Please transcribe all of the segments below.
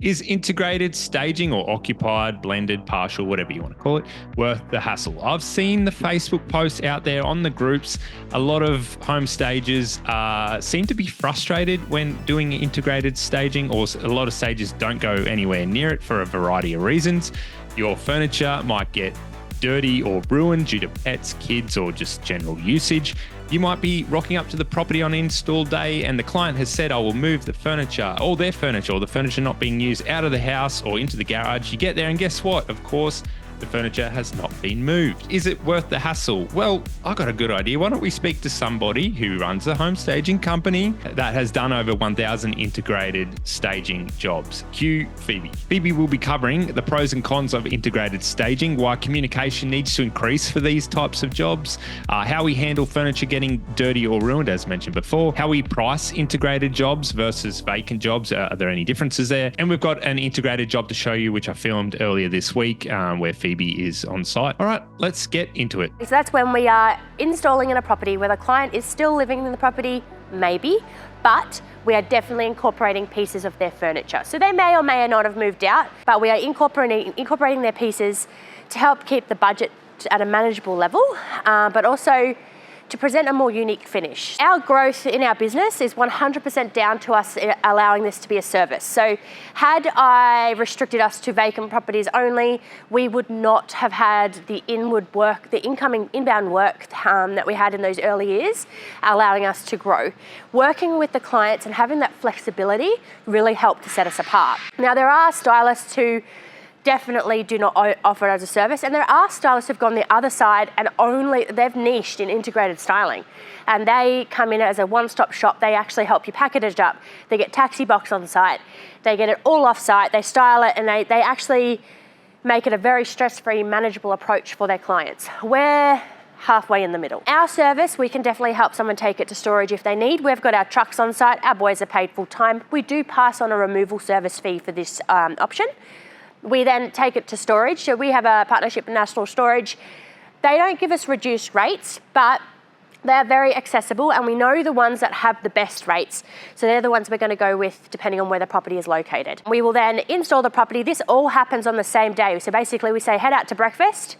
Is integrated staging or occupied, blended, partial, whatever you want to call it, worth the hassle? I've seen the Facebook posts out there on the groups. A lot of home stagers seem to be frustrated when doing integrated staging, or a lot of stagers don't go anywhere near it for a variety of reasons. Your furniture might get dirty or ruined due to pets, kids, or just general usage. You might be rocking up to the property on install day and the client has said, I will move the furniture, or their furniture, or the furniture not being used out of the house or into the garage. You get there and guess what? Of course, the furniture has not been moved. Is it worth the hassle? Well, I got a good idea. Why don't we speak to somebody who runs a home staging company that has done over 1,000 integrated staging jobs. Cue Phoebe. Phoebe will be covering the pros and cons of integrated staging, why communication needs to increase for these types of jobs, how we handle furniture getting dirty or ruined, as mentioned before, how we price integrated jobs versus vacant jobs. Are there any differences there? And we've got an integrated job to show you, which I filmed earlier this week, where Phoebe is on site. All right, let's get into it. So that's when we are installing in a property where the client is still living in the property, maybe, but we are definitely incorporating pieces of their furniture. So they may or may not have moved out, but we are incorporating their pieces to help keep the budget at a manageable level, but also to present a more unique finish. Our growth in our business is 100% down to us allowing this to be a service. So had I restricted us to vacant properties only, we would not have had the inbound work that we had in those early years, allowing us to grow. Working with the clients and having that flexibility really helped to set us apart. Now, there are stylists who definitely do not offer it as a service, and there are stylists who've gone the other side and they've niched in integrated styling, and they come in as a one-stop shop. They actually help you package it up. They get taxi box on site, they get it all off site, they style it, and they actually make it a very stress-free, manageable approach for their clients. We're halfway in the middle. Our service, we can definitely help someone take it to storage if they need. We've got our trucks on site, our boys are paid full time. We do pass on a removal service fee for this option. We then take it to storage. So we have a partnership with National Storage. They don't give us reduced rates, but they're very accessible, and we know the ones that have the best rates. So they're the ones we're going to go with depending on where the property is located. We will then install the property. This all happens on the same day. So basically we say head out to breakfast,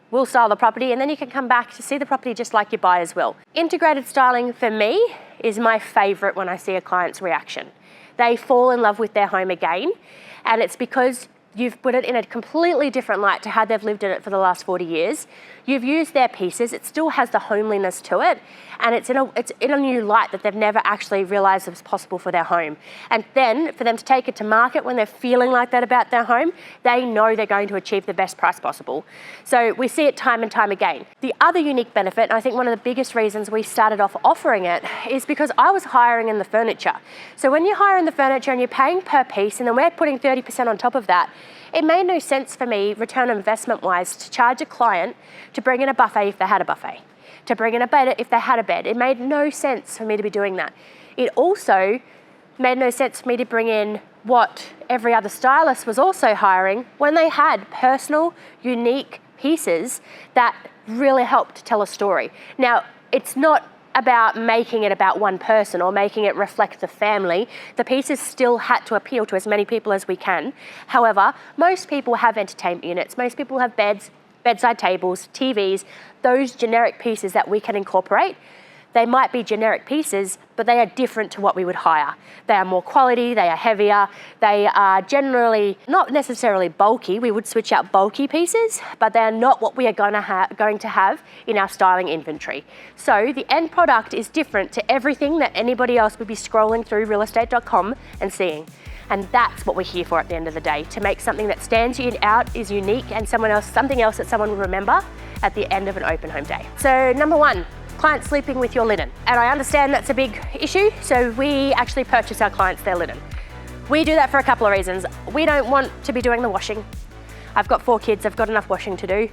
we'll style the property, and then you can come back to see the property just like your buyers will. Integrated styling for me is my favorite when I see a client's reaction. They fall in love with their home again, and it's because you've put it in a completely different light to how they've lived in it for the last 40 years. You've used their pieces. It still has the homeliness to it, and it's in a new light that they've never actually realised was possible for their home. And then for them to take it to market when they're feeling like that about their home, they know they're going to achieve the best price possible. So we see it time and time again. The other unique benefit, and I think one of the biggest reasons we started off offering it, is because I was hiring in the furniture. So when you hire in the furniture and you're paying per piece, and then we're putting 30% on top of that, it made no sense for me, return on investment wise, to charge a client to bring in a buffet if they had a buffet, to bring in a bed if they had a bed. It made no sense for me to be doing that. It also made no sense for me to bring in what every other stylist was also hiring when they had personal, unique pieces that really helped to tell a story. Now, it's not about making it about one person or making it reflect the family. The pieces still had to appeal to as many people as we can. However, most people have entertainment units. Most people have beds, bedside tables, TVs, those generic pieces that we can incorporate. They might be generic pieces, but they are different to what we would hire. They are more quality, they are heavier, they are generally not necessarily bulky. We would switch out bulky pieces, but they are not what we are going to have in our styling inventory. So the end product is different to everything that anybody else would be scrolling through realestate.com and seeing. And that's what we're here for at the end of the day, to make something that stands out, is unique, and something else that someone will remember at the end of an open home day. So number one, clients sleeping with your linen. And I understand that's a big issue, so we actually purchase our clients their linen. We do that for a couple of reasons. We don't want to be doing the washing. I've got 4 kids, I've got enough washing to do.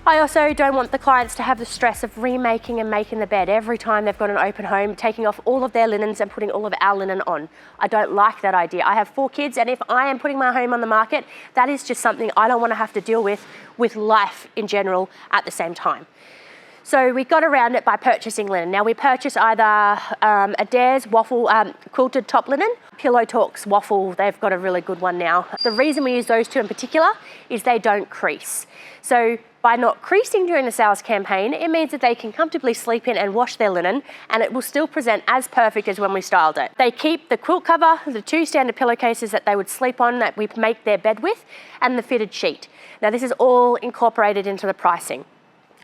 I also don't want the clients to have the stress of remaking and making the bed every time they've got an open home, taking off all of their linens and putting all of our linen on. I don't like that idea. I have 4 kids, and if I am putting my home on the market, that is just something I don't want to have to deal with life in general at the same time. So we got around it by purchasing linen. Now we purchase either Adair's waffle quilted top linen, Pillow Talk's waffle, they've got a really good one now. The reason we use those two in particular is they don't crease. So by not creasing during the sales campaign, it means that they can comfortably sleep in and wash their linen, and it will still present as perfect as when we styled it. They keep the quilt cover, the 2 standard pillowcases that they would sleep on that we make their bed with, and the fitted sheet. Now this is all incorporated into the pricing.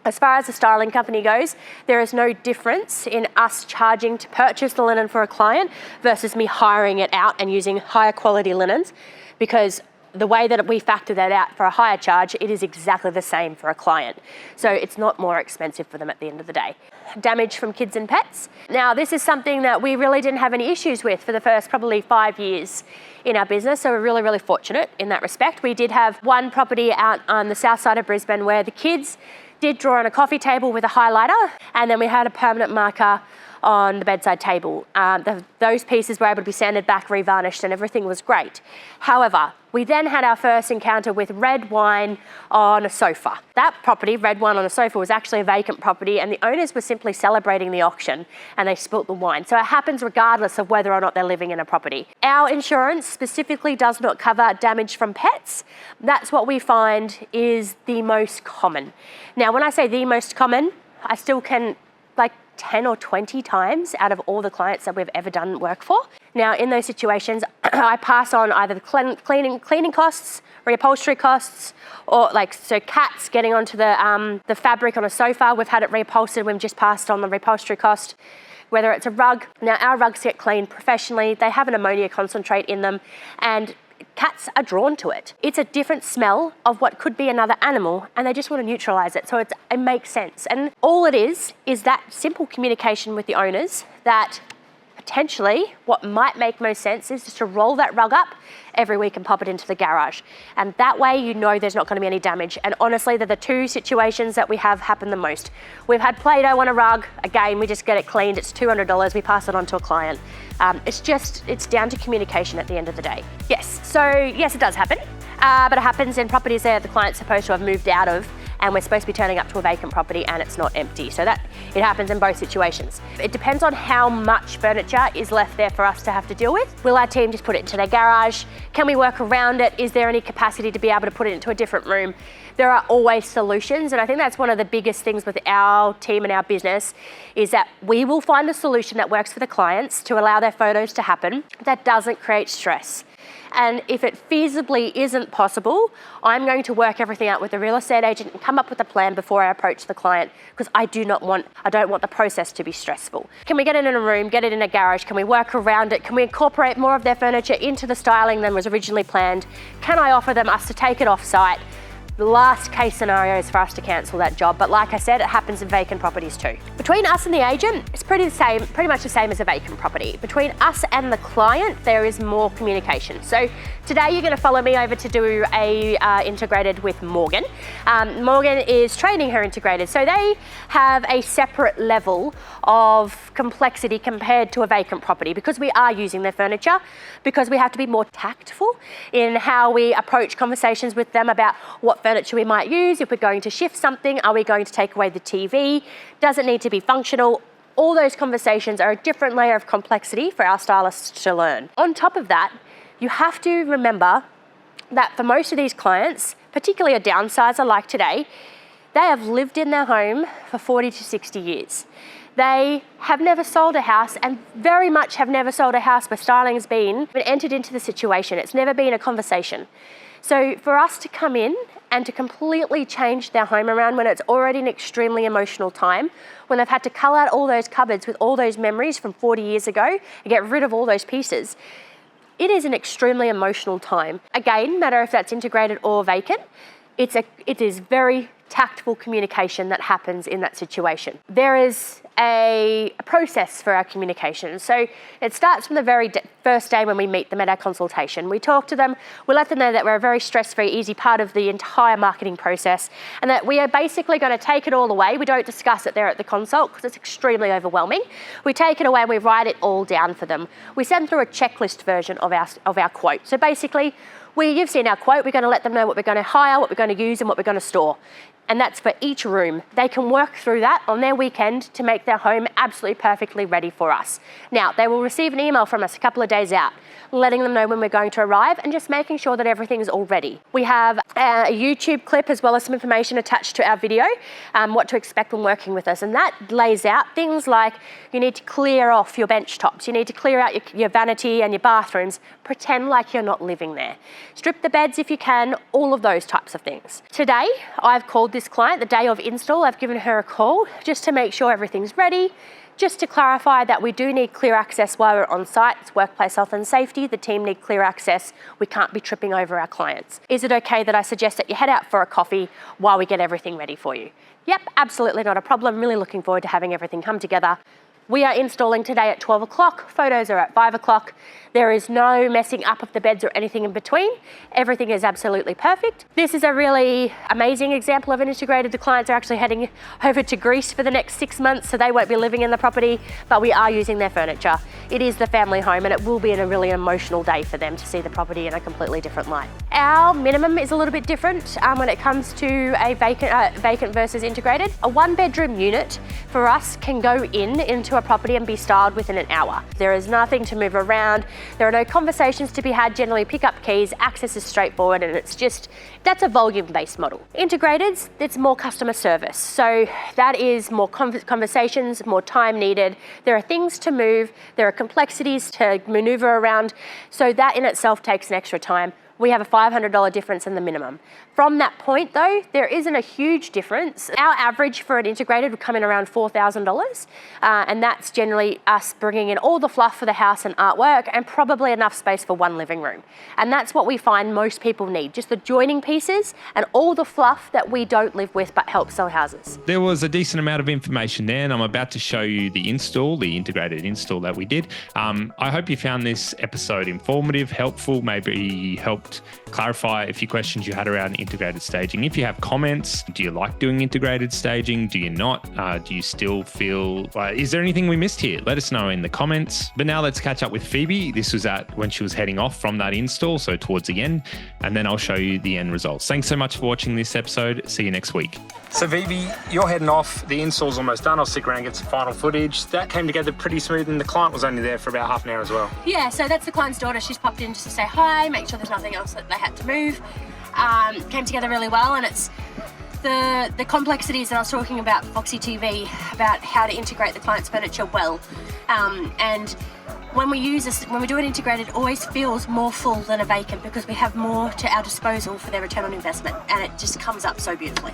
As far as the styling company goes, there is no difference in us charging to purchase the linen for a client versus me hiring it out and using higher quality linens, because the way that we factor that out for a higher charge, it is exactly the same for a client. So it's not more expensive for them at the end of the day. Damage from kids and pets. Now, this is something that we really didn't have any issues with for the first probably 5 years in our business. So we're really, really fortunate in that respect. We did have one property out on the south side of Brisbane where the kids did draw on a coffee table with a highlighter, and then we had a permanent marker on the bedside table. Those pieces were able to be sanded back, revarnished, and everything was great. However, we then had our first encounter with red wine on a sofa. That property, red wine on a sofa, was actually a vacant property, and the owners were simply celebrating the auction and they spilt the wine. So it happens regardless of whether or not they're living in a property. Our insurance specifically does not cover damage from pets. That's what we find is the most common. Now, when I say the most common, I still can 10 or 20 times out of all the clients that we've ever done work for. Now, in those situations, I pass on either the cleaning costs, reupholstery costs, or so cats getting onto the fabric on a sofa, we've had it reupholstered, we've just passed on the reupholstery cost. Whether it's a rug, now our rugs get cleaned professionally, they have an ammonia concentrate in them, and cats are drawn to it. It's a different smell of what could be another animal, and they just want to neutralise it. So it makes sense. And all it is that simple communication with the owners that potentially what might make most sense is just to roll that rug up every week and pop it into the garage. And that way you know there's not going to be any damage. And honestly, they're the 2 situations that we have happen the most. We've had Play-Doh on a rug. Again, we just get it cleaned. It's $200. We pass it on to a client. It's down to communication at the end of the day. Yes, it does happen. But it happens in properties that the client's supposed to have moved out of, and we're supposed to be turning up to a vacant property and it's not empty. So that it happens in both situations. It depends on how much furniture is left there for us to have to deal with. Will our team just put it into their garage? Can we work around it? Is there any capacity to be able to put it into a different room? There are always solutions, and I think that's one of the biggest things with our team and our business is that we will find a solution that works for the clients to allow their photos to happen that doesn't create stress. And if it feasibly isn't possible, I'm going to work everything out with the real estate agent and come up with a plan before I approach the client, because I don't want the process to be stressful. Can we get it in a room, get it in a garage? Can we work around it? Can we incorporate more of their furniture into the styling than was originally planned? Can I offer them us to take it off site? The last case scenario is for us to cancel that job, but like I said, it happens in vacant properties too. Between us and the agent, it's pretty much the same as a vacant property. Between us and the client, there is more communication. So today you're going to follow me over to do a integrated with Morgan. Morgan is training her integrated, so they have a separate level of complexity compared to a vacant property because we are using their furniture, because we have to be more tactful in how we approach conversations with them about what furniture we might use. If we're going to shift something, are we going to take away the TV? Does it need to be functional? All those conversations are a different layer of complexity for our stylists to learn. On top of that, you have to remember that for most of these clients, particularly a downsizer like today, they have lived in their home for 40 to 60 years. They have never sold a house, and very much have never sold a house where styling has been entered into the situation. It's never been a conversation. So for us to come in and to completely change their home around when it's already an extremely emotional time, when they've had to cull out all those cupboards with all those memories from 40 years ago and get rid of all those pieces, it is an extremely emotional time. Again, no matter if that's integrated or vacant, it is very tactful communication that happens in that situation. There is a process for our communication. So it starts from the very first day when we meet them at our consultation. We talk to them, we let them know that we're a very stress-free, easy part of the entire marketing process, and that we are basically going to take it all away. We don't discuss it there at the consult because it's extremely overwhelming. We take it away and we write it all down for them. We send through a checklist version of our quote. So basically, you've seen our quote, we're going to let them know what we're going to hire, what we're going to use, and what we're going to store. and that's for each room. They can work through that on their weekend to make their home absolutely perfectly ready for us. Now, they will receive an email from us a couple of days out, letting them know when we're going to arrive and just making sure that everything's all ready. We have a YouTube clip as well as some information attached to our video, what to expect when working with us. And that lays out things like you need to clear off your bench tops, you need to clear out your vanity and your bathrooms, pretend like you're not living there. Strip the beds if you can, all of those types of things. Today, I've called this client the day of install. I've given her a call just to make sure everything's ready. Just to clarify that we do need clear access while we're on site. It's workplace health and safety. The team need clear access. We can't be tripping over our clients. Is it okay that I suggest that you head out for a coffee while we get everything ready for you? Yep, absolutely not a problem. Really looking forward to having everything come together. We are installing today at 12 o'clock. Photos are at 5 o'clock. There is no messing up of the beds or anything in between. Everything is absolutely perfect. This is a really amazing example of an integrated. The clients are actually heading over to Greece for the next 6 months, so they won't be living in the property, but we are using their furniture. It is the family home, and it will be a really emotional day for them to see the property in a completely different light. Our minimum is a little bit different when it comes to a vacant versus integrated. A 1-bedroom unit for us can go into a property and be styled within an hour. There is nothing to move around. There are no conversations to be had. Generally pick up keys, access is straightforward, and that's a volume-based model. Integrateds, it's more customer service. So that is more conversations, more time needed. There are things to move, there are complexities to maneuver around. So that in itself takes an extra time. We have a $500 difference in the minimum. From that point though, there isn't a huge difference. Our average for an integrated would come in around $4,000, and that's generally us bringing in all the fluff for the house and artwork and probably enough space for 1 living room. And that's what we find most people need, just the joining pieces and all the fluff that we don't live with but help sell houses. There was a decent amount of information there, and I'm about to show you the integrated install that we did. I hope you found this episode informative, helpful, maybe helped clarify a few questions you had around integrated staging. If you have comments, do you like doing integrated staging? Do you not? Do you still feel, is there anything we missed here? Let us know in the comments. But now let's catch up with Phoebe. This was when she was heading off from that install, so towards the end, and then I'll show you the end results. Thanks so much for watching this episode. See you next week. So Phoebe, you're heading off. The install's almost done. I'll stick around and get some final footage. That came together pretty smooth, and the client was only there for about half an hour as well. Yeah, so that's the client's daughter. She's popped in just to say hi, make sure there's nothing else that they had to move. Came together really well, and it's the complexities that I was talking about Foxy TV, about how to integrate the client's furniture well. And when we do an integrated, it always feels more full than a vacant because we have more to our disposal for their return on investment, and it just comes up so beautifully.